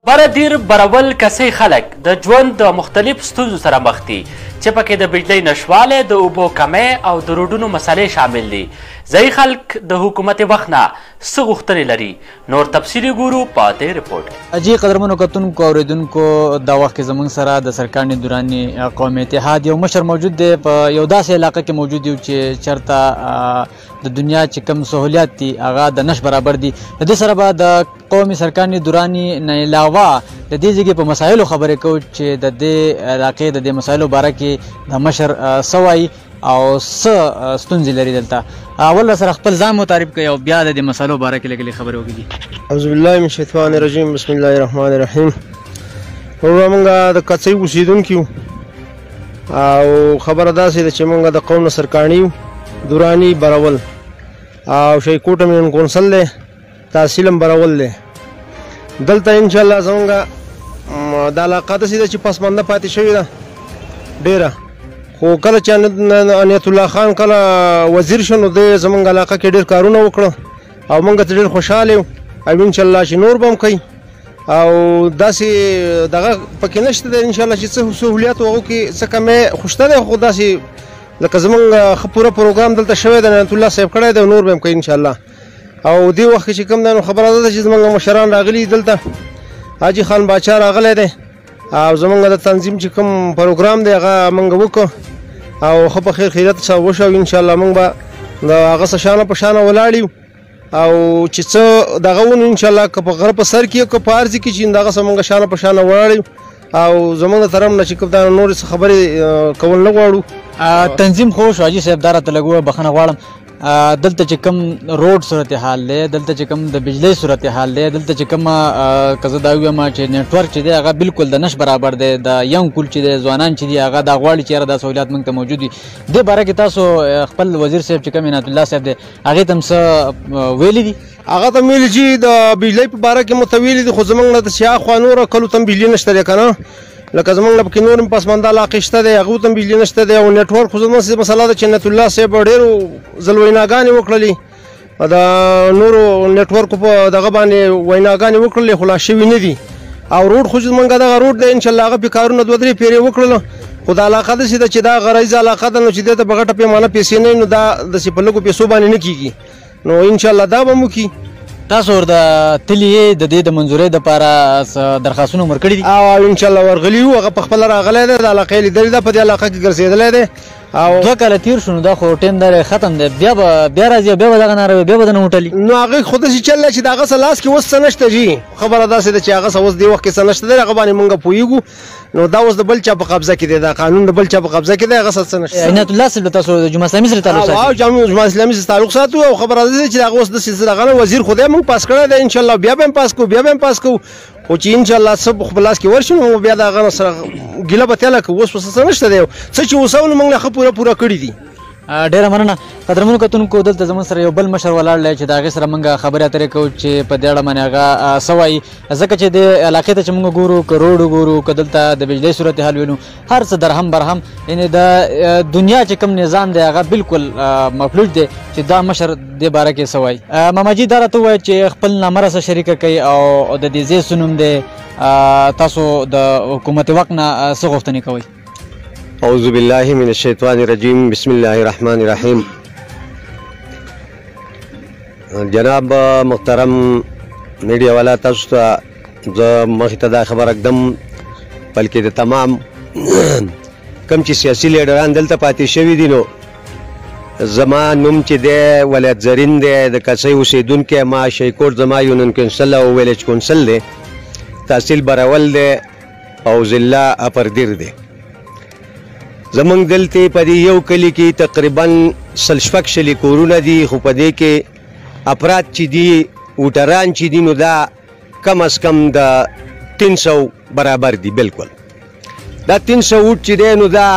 بره دیر برول کسي خلک د ژوند د مختلف ستونزو سره مخ دي چې پکې د بجلی نشوالی د اوبو کمی او د روډونو مسلې شامل دي. ځایي خلک د حکومت وخت نه څه غوښتنې لري؟ نور تفصیلي ګورو په دې رپورټ. اجي قدرمنو کتونکو اوریدونکو دا وخت کې زموږ سره د سرکارني دوراني قومي اتحاد یو مشر موجود دی. په یو داسې علاقه کې موجود یو چې چېرته د دنیا چې کوم سهولیات دي هغه د نش برابر دي. د دې سره به د قومي سرکارني دوراني نه علاوه د دې ځای په مسایلو خبرې کوو چې د دې علاقې د دې مسایلو باره کې د مشر څه وایي او څه ستونزې لري دلته. اول سره خپل ځان متعارف کړئ او بیا د دې مسایلو باره کې لږ خبرې وکړي. اعوذ بالله من الشیطان الرجیم، بسم الله الرحمن الرحیم. موږ د کڅۍ اوسیدونکي یو او خبره داسې ده چې موږ د قوم سرکارني دوراني برول او شیکوټه مین کونسل دی، تحصیل هم برول دی. دلته انشاءالله زموږ د علاقه داسې ده چې پسمانده پاتې شوې ده ډېره، خو کله چې انیت الله خان کله وزیر شو نو دی زموږ علاقه کې ډېر کارونه وکړه او موږ ته ډېر خوشحاله یو او انشاءالله چې نور به هم کوي او داسې دغه پکې نشته دی انشاءالله چې څه سهولیات هغو کې څه کمی خو شته دی، خو داسې لکه زموږ ښه پوره پروګرام دلته شوی دی، انیت الله صاحب کړی دی، نور به هم کوي انشاءالله. او دې وخت کې چې کوم دی نو خبره ده چې زموږ مشران راغلي دلته، حاجي خان باچا راغلی دی او زموږ د تنظیم چې کوم پروګرام دی هغه موږ وکړو او ښه په خیر خیریت سره وشو. انشاءالله موږ به د هغه څه شانه په شانه ولاړ یو او چې څه دغه ونو انشاءالله که په غره په سر کې که په ارض کې چې دغه څه موږ شانه په شانه ولاړ یو او زموږ د طرف نه چې کوم دا نورې څه خبرې کول نه غواړو. تنظیم خو شو حاجي صاحب، دا راته لږ بخښنه غواړم. دلته چې کوم روډ صورتحال دی، دلته چې کوم د بجلی صورتحال دی، دلته چې کوم که زه دا ووایم چې نیټورک چې دی هغه بالکل د نش برابر دی. د ینګ کول چې دی، ځوانان چې دي هغه دا غواړي چې یاره دا سهولیات موږ ته موجود وي. دې باره کې تاسو خپل وزیر صاحب چې کوم عنایت الله صاحب دی هغې ته هم څه ویلي دي؟ هغه ته ویلي چې د بجلی په باره کې مو ته ویلي دي، خو زموږ نه د شاخوا نوره کلو ته هم بجلي نشته دی که نه، لکه زموږ نه پکې نور هم پسمانده علاقې شته دی هغو ته هم بجلي نشته دی او نیټورک خو زموږ مسله ده چې عنایت الله صاحب ډېرو ځل ویناګانې وکړلې د نورو نیټورکو په دغه باندې ویناګانې وکړلې خو لا شوي نه دي او روډ خو زموږ دغه روډ دی انشاءالله هغه پې کارونه دوه درې پیرې وکړله، خو د علاقه داسې ده چې دا غرایزه علاقه ده نو چې دې ته په غټه پیمانه پیسې نه وي نو دا داسې په لږو پیسو باندې نه کېږي، نو انشاءالله دا به مو کي. تاسو ورته تللي یې د دې د منظورۍ دپاره څه درخواستونه ورکړي دي؟ او انشاءالله ورغلي یو، هغه پخپله راغلی دی، د علاقې لیدلې ده، په دې علاقه کې ګرځېدلی دی او 2 کاله تېر شو نو دا خو ټیم دی ختم دی، بیا راځي بیا به دغه ناروي بیا به دنه وټلي. نو هغې خو داسې چل دی چې د هغه څه لاس کې اوس څه نشته جي، خبره داسې ده چې هغه څه اوس دې وخت کې څه نشته دی، هغه باندې مونږ پوهېږو. نو دا اوس د بل چا په قبضه کې دی، دا قانون د بل چا په قبضه کې دی، هغه څه نشته. عنایت الله صاحب تاسو د جمعه اسلامي سره تعلق ساتي؟ او جمعه اسلامي سره تعلق ساتو او خبره ده چې هغه اوس داسې دغه وزیر خو دی مونږ پاس کړی دی انشاءالله، بیا به هم پاس کوو بیا به هم پاس کوو، خو چې انشاءالله څه خپل لاس کې ورشي نو بیا د هغه سره ګیله به تله کوو. اوس څه نشته دی، څه چې اوس نو موږ نه ښه پوره کړي دي. ډېره مننه. قدرمنو کتونکو دلته زموږ سره یو بل مشر ولاړ دی چې د هغې سره موږ خبرې اترې کوو چې په دې اړه باندې هغه څه وایي، ځکه چې د علاقې ته چې موږ ګورو که روډ وګورو که دلته د بجلی صورتحال وینو هر څه درهم برهم، یعنې د دنیا چې کوم نظام دی هغه بالکل مفلوج دی چې دا مشر دې باره کې څه وایي. ماماجي دا راته ووایه چې خپل نامه سره شریکه کوي او د دې ځای څه نوم دی، تاسو د حکومت وخت نه څه غوښتنې کوئ؟ اعوذ بالله من الشیطان الرجیم، بسم الله الرحمن الرحیم. جناب محترم میډیا والا، تاسو ته زه مخې ته دا خبر اږدم بلکې د تمام کوم چې سیاسي لیډران دلته پاتې شوي دي نو زما نوم چې دی ولایت زرین دی، د کڅۍ اوسېدونکی ما شیکوټ زما یونین کونسل او ویلیج کونسل دی، تحصیل برول دی او ضلع اپر دیر دی. زمونږ دلته په دې یو کلي کې تقریبا 100 کورونه دي، خو په دې کې افراد چې دي ووټران چې دي نو دا کم از کم د 300 برابر دي. بالکل دا 300 ووټ چې دی نو دا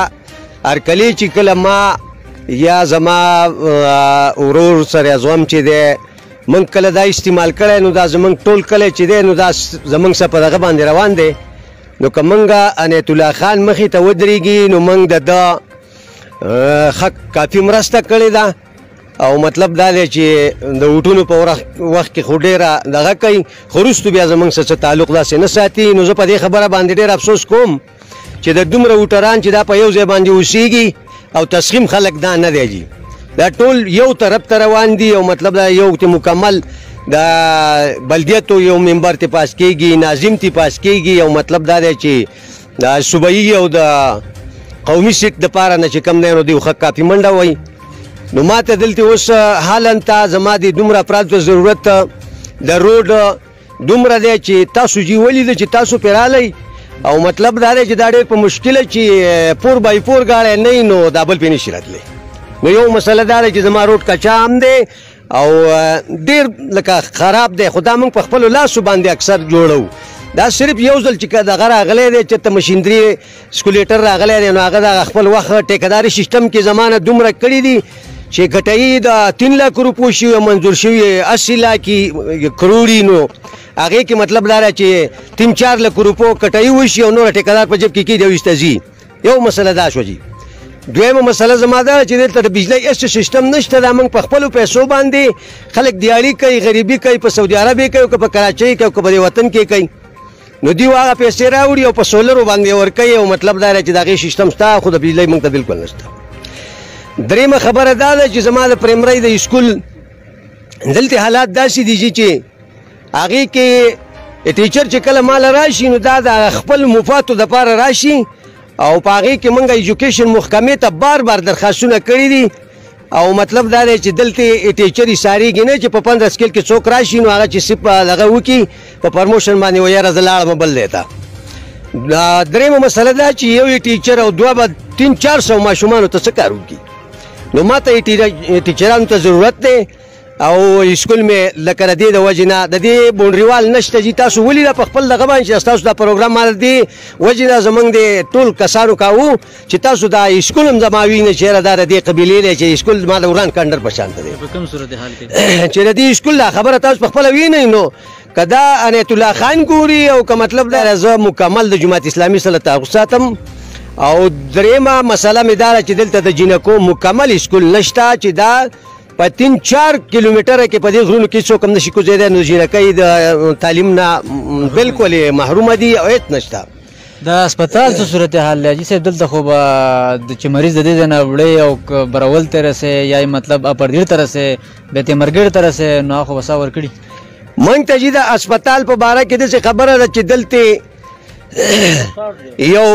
هر کلی چې کله ما یا زما ورور سره زوم چې دی موږ کله دا استعمال کړی نو دا زمونږ ټول کلی چې دی نو دا زمونږ څه په دغه باندې روان دی. نو که موږ عنایت الله خان مخې ته ودرېږي نو موږ د ده کافي مرسته کړې ده او مطلب دا دی چې د وټونو په وخت کې خو ډېره دغه کوي خو وروستو بیا زموږ سره تعلق داسې نه ساتي. نو زه په دې خبره باندې ډېر افسوس کوم چې د دومره وټران چې دا په یو ځای باندې اوسېږي او تسخیم خلک دا نه دی جي دا ټول یو طرف ته روان دي او مطلب دا یو چې مکمل د بلدیتو یو ممبر ته پاس کېږي ناظم ته پاس کېږي او مطلب دا دی چې د صوبایي او د قومي سیټ دپاره نه چې کوم دی نو دوی خو کافي منډه وایي. نو ما ته دلته اوس حالا ته زما د دومره افرادو ته ضرورت د روډ دومره دی چې تاسو جي ولیده چې تاسو پرې رالی او مطلب دا دی چې دا ډېر په مشکله چې 4x4 ګاډی نه وي نو دا بل پرې نشي راتلی. نو یو مسله دا دی چې زما روډ کچا هم دی او ډېر لکه خراب دی خو دا موږ په خپلو لاسو باندې اکثر جوړو. دا صرف یو ځل چې دغه راغلی دی چېرته مشینري سکولیټر راغلی دی نو هغه د خپل وخت ټیکهداري سیسټم کې زمانه دومره کړي دي چې ګټایي د 3 लाख روپو شوي منظور شوي 80 लाख کروڑي نو هغې کې مطلب دا دی چې 3-4 लाख روپو کټایي وشي او نور ټیکهدار په جب کې کېږي او ایسته ځي. یو مسله دا شوه جي. دویمه مسله زما دا چې دلته د بجلی هېڅ سیسټم نشته. دا موږ په خپلو پیسو باندې خلک دیاري کوي غریبي کوي په سعودي عرب کوي که په کراچۍ کوي که په دې وطن کې کوي نو دوی هغه پیسې راوړي او په سولرو باندې ورکوي او مطلب دا دی چې د هغې سیسټم شته خو د بجلی موږ ته بلکل نشته. درېیمه خبره دا ده چې زما د پرایمرۍ د سکول دلته حالات داسې دي چې هغې کې ټیچر چې کله مال راشي نو دا د خپل مفادو دپاره راشي او په هغې کې موږ ایجوکیشن محکمې ته بار بار درخواستونه کړي دي او مطلب دا دی چې دلته ټیچر ایسارېږي نه چې په 15 سکیل کې څوک راشي نو هغه چې صرف دغه وکړي په پرموشن باندې وایي یاره زه لاړم بل دی ته. درېیمه مسله دا چې یو ټیچر او دوه به 300-400 ماشومانو ته څه کار وکړي. نو ما ته ټیچرانو ته ضرورت دی او سکول مې لکه د دې د وجې نه د دې بونډریوال نشته چې تاسو ولیده په خپل دغه باندې چې ستاسو دا پروګرام ما د دې وجې نه زموږ د ټول کسانو کاوه چې تاسو دا سکول هم زما وینئ چېرې دا د دې قبیلې دی چې سکول زما د وران کنډر په شانته دی. په کوم صورتحال کې چې د دې سکول دا خبره تاسو په خپله وینئ نو که دا عنایت الله خان ګوري او که مطلب دا زه مکمل د جماعت اسلامي سره تعلق ساتم. او درېیمه مسله مې دا ده چې دلته د جینکو مکمل سکول نشته چې دا په 3-4 کیلومتره کې په دې غرونو کې څوک هم نشي کوزېدی نو جینکۍ د تعلیم نه بلکل محرومه دي او هېڅ نشته. د هسپتال څه صورتحال دی حاجي صاحب دلته خو به چې مریض د دې ځای نه وړی او برول ته رسې یا مطلب اپردیر ته رسې بیت مرګړ ته رسې نو هغه خو به سا ورکړي. موږ ته جي د هسپتال په باره کې داسې خبره ده چې دلته یو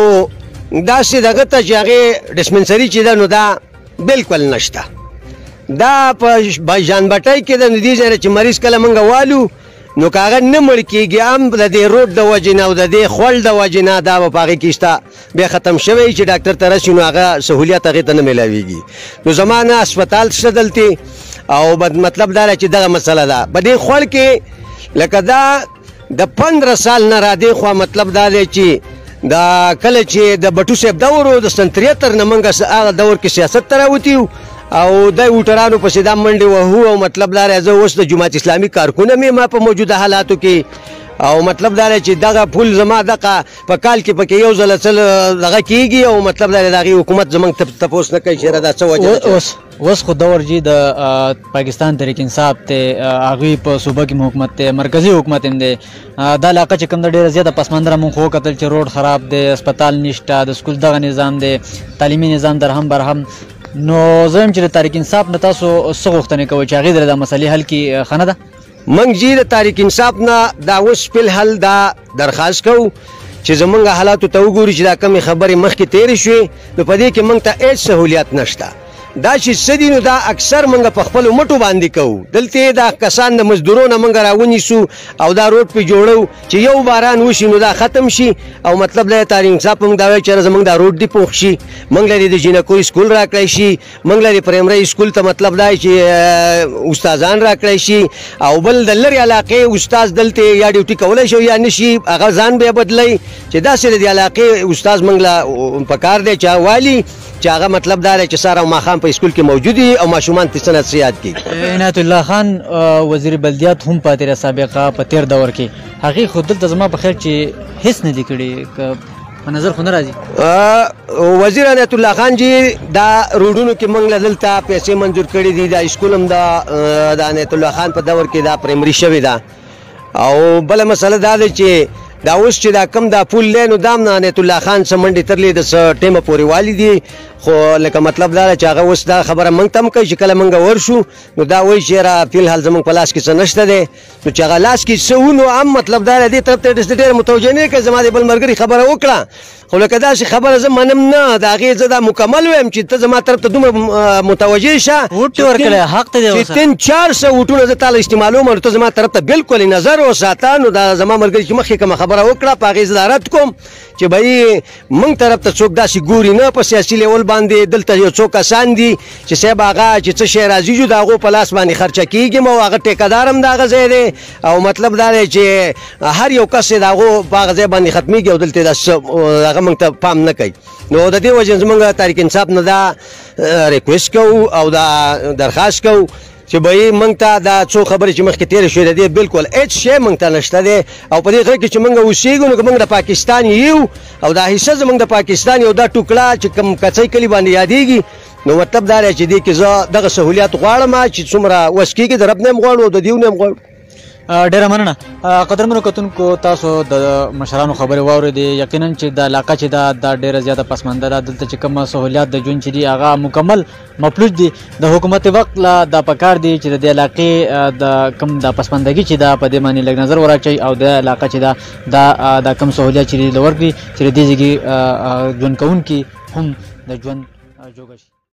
داسې دغه ته چې هغې ډسپنسري چې ده نو دا بلکل نشته. دا په جان بټۍ کې ده نو دې ځای نه چې مریض کله موږ والو نو که هغه نه مړ کېږي هم د دې روډ د وجې نه او د دې خوړ د وجې نه دا به په هغې کې شته بیا ختم شوی چې ډاکټر ته رسي نو هغه سهولیت هغې ته نه میلاویږي. نو زما نه هسپتال شته دلته او مطلب دا ده چې دغه مسله ده په دې خوړ کې لکه دا د 15 سال نه را دې خوا مطلب دا دی چې دا کله چې د بټو صاحب دور و د سن 73 نه موږ هغه دور کې سیاست ته راوتي او د وټرانو پسې دا منډې وهو او مطلب دا دی زه اوس د جماعت اسلامي کارکونه مې ما په موجوده حالاتو کې او مطلب دا دی چې دغه پول زما دغه په کال کې پکې یو ځله څل دغه کېږي او مطلب دا دی د هغې حکومت زموږ تپوس نه کوي چېرې دا څه وجه ده. اوس خو دور جي د پاکستان تحریک انصاف ته هغوی په صوبه کې حکومت دی مرکزي حکومت هم دی دا علاقه چې کوم ده ډېره زیاته پسماندره مونږ خو وکتل چې روډ خراب دی هسپتال نشته د سکول دغه نظام دی تعلیمي نظام درهم برهم. نو زه یم چې د تحریک انصاف نه تاسو څه غوښتنې کوئ چې هغې د دا مسلې حل کړي ښه نه ده؟ موږ جي د تحریک انصاف نه دا اوس فلحال دا درخواست کوو چې زموږ حالاتو ته وګوري چې دا کمې خبرې مخکې تېرې شوې نو په دې کې موږ ته هېڅ سهولیت نشته. دا چې څه دي نو دا اکثر موږ په خپلو مټو باندې کوو. دلته دا کسان د مزدورو نه موږ راونیسو او دا روډ پې جوړو چې یو باران وشي نو دا ختم شي او مطلب دا تحریک انصاف موږ دا وایي چې زموږ دا روډ دې پوخ شي موږ لرې د جینکو سکول راکړی شي موږ لرې پرایمرۍ سکول ته مطلب دا چې استادان راکړی شي او بل د لرې علاقې استاد دلته یا ډیوټي کولی شي یا نه شي هغه ځان بیا بدلی چې داسې د دې علاقې استاد موږ له پکار دی چې والي چې هغه مطلب دا دی چې سهار او ماښام په سکول کې موجود وي او ماشومان ته څه نصیحت کړي. عنایت الله خان وزیر بلدیات هم پاتې ده سابقه په تېر دور کې هغې خو دلته زما په خیال چې هېڅ نه دي کړي په نظر خو نه راځي. وزیر عنایت الله خان جی دا روډونو کې موږ له دلته پیسې منظور کړي دي. دا اسکول هم د عنایت الله خان په دور کې دا پرایمري شوې ده. او بله مسله دا ده چې دا اوس چې دا کم دا پول دی نو دا هم د عنایت الله خان څه منډې ترلې د څه ټیمه پورې والي دي. خو لکه مطلب دا ده چې هغه اوس دا خبره موږ ته هم کوي چې کله موږ ورشو نو دا وایي چې یاره فلحال زموږ په لاس کې څه نشته دی. نو چې هغه لاس کې څه و نو هم مطلب دا دی دې طرف ته ډېره متوجه نه کړي. زما د بل ملګري خبره وکړه خو لکه داسې خبره زه منم نه. د هغې زه دا مکمل وایم چې ته زما طرف ته دومره متوجه شه ووټ ورکړی حق ته دی چې 300-400 ووټونه زه تاله استعمالوم نو ته زما طرف ته بالکل نظر وساته. نو دا زما ملګري چې مخکې کومه خبره وکړه په هغې زه دا رد کوم چې بهی موږ طرف ته څوک داسې ګوري نه په سیاسي لیول باندې. دلته یو څو کسان دي چې صاحب هغه چې څه شی راځي جو د هغو په لاس باندې خرچه کېږي او هغه ټیکهدار هم د هغه ځای دی. او مطلب دا دی چې هر یو کس د هغو په هغه ځای باندې ختمېږي او دلته هغه موږ ته پام نه کوي. نو د دې وجې زموږ تحریک انصاف نه دا ریکویسټ کوو او دا درخواست کوو چې به موږ ته دا څو خبرې چې مخکې تېرې شوې د دې بالکل هېڅ شی موږ ته نشته دی. او په دې غږ کې چې موږ اوسېږو نو که موږ د پاکستان یو او دا حصه زموږ د پاکستان یو دا ټوکړه چې کوم کڅۍ کلي باندې یادېږي نو مطلب دا دی چې دې کې زه دغه سهولیات غواړم چې څومره وس کېږي د رب نه هم غواړو او د دیو نه هم غواړو. ډیره مننه. قدرمنو کتونکو تاسو د مشرانو خبرې واورېدې. یقینا چې د علاقه چې دا ډیره زیاته پسمانده ده. دلته چې کوم سهولیات د ژوند چې دي هغه مکمل مفلوج دي. د حکومت وخت لا دا پکار دي چې د علاقې د کم د پسماندګي چې دا په دې باندې لږ نظر وراچي او د علاقه چې دا کم سهولیات چې دي ورکړي چې د دې ځای ژوند کوونکي هم د ژوند جوګه شي.